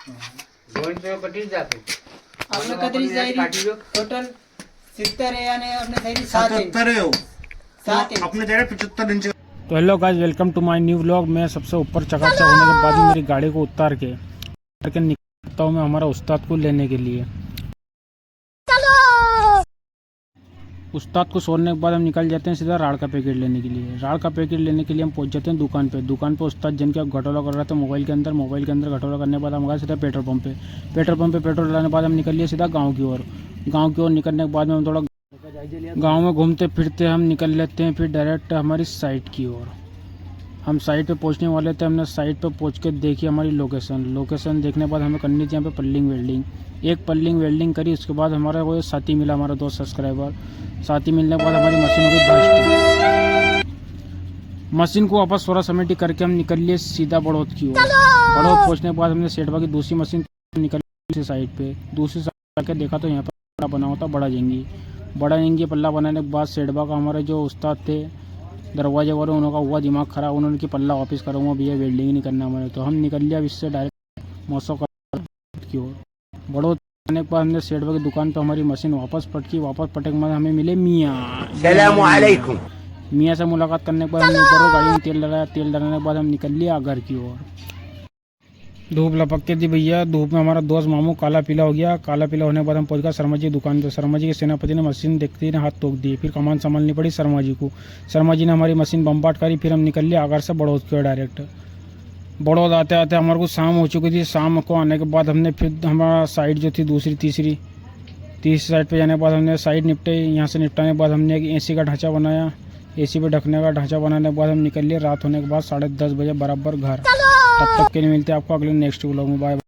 आपलं कधी जाईल टोटल 70 आहे आणि आपल्या साईड 7 इंच 77 है वो 7 इंच अपने जा रहे 75 इंच। तो hello guys, welcome to my new vlog. मैं सबसे ऊपर चकाचक होने के बाद में मेरी गाड़ी को उतार के निकलता हूँ मैं हमारा उस्ताद को लेने के लिए। उस्ताद को छोड़ने के बाद हम निकल जाते हैं सीधा राड़ का पैकेट लेने के लिए। राड़ का पैकेट लेने के लिए हम पहुंच जाते हैं दुकान पे। दुकान पे उस्ताद जिनके घटोला कर रहा था मोबाइल के अंदर घटोला करने के बाद हम गए सीधा पेट्रोल पंप पे। पेट्रोल डालने के बाद हम निकल लिए सीधा गाँव की ओर। गाँव की ओर निकलने के बाद में हम थोड़ा गाँव में घूमते फिरते हम निकल लेते हैं फिर डायरेक्ट हमारी साइट की ओर। हम साइट पे पहुंचने वाले थे। हमने साइट पे पहुंच के देखी हमारी लोकेशन देखने के बाद हमें करनी थी यहाँ पे पल्लिंग वेल्डिंग। एक पल्लिंग वेल्डिंग करी, उसके बाद हमारा वो साथी मिला, हमारा दोस्त सब्सक्राइबर। साथी मिलने के बाद हमारी मशीन हो गई बस्ट। मशीन को वापस थोड़ा समेटी करके हम निकल लिए सीधा बड़ौद की ओर। बड़ौद पहुँचने के बाद हमने सेठवा की दूसरी मशीन निकल दूसरी साइड पे। दूसरी साइड जाके देखा तो यहाँ पर पल्ला बना होता बड़ा झिंगी पल्ला बनाने के बाद सेठवा का हमारे जो उस्ताद थे दरवाजे वाले, उनका हुआ दिमाग खराब, उन्होंने कि पल्ला वापस करूँगा भैया, वेल्डिंग नहीं करना हमारे। तो हम निकल लिया इससे डायरेक्ट मौसम की ओर। बड़ौद आने के बाद हमने सेठवा की दुकान पे हमारी मशीन वापस पटकी। वापस पटक के बाद हमें मिले मियाँ। मियाँ से मुलाकात करने के बाद हमने ऊपर गाड़ी में तेल डलाया। तेल डलाने के बाद हम निकल लिया घर की ओर। धूप लपक के थी भैया। धूप में हमारा दोस्त मामू काला पीला हो गया। काला पीला होने के बाद हम पहुंच गए शर्मा जी दुकान पे। शर्मा जी के सेनापति ने मशीन देखते ही हाथ तोड़ दिए। फिर कमान संभालनी पड़ी शर्मा जी को। शर्मा जी ने हमारी मशीन बम्बाट करी। फिर हम निकल लिए आगर से बड़ौद की ओर डायरेक्ट। बड़ौद आते आते हमारे को शाम हो चुकी थी। शाम को आने के बाद हमने फिर हमारा साइड जो थी तीसरी साइड पे जाने के बाद हमने साइड निपटे। यहाँ से निपटाने के बाद हमने एक AC का ढांचा बनाया। AC पे ढकने का ढांचा बनाने के बाद हम निकल लिए रात होने के बाद 10:30 बजे बराबर घर। तब तक के लिए मिलते हैं आपको अगले नेक्स्ट व्लॉग में। बाय।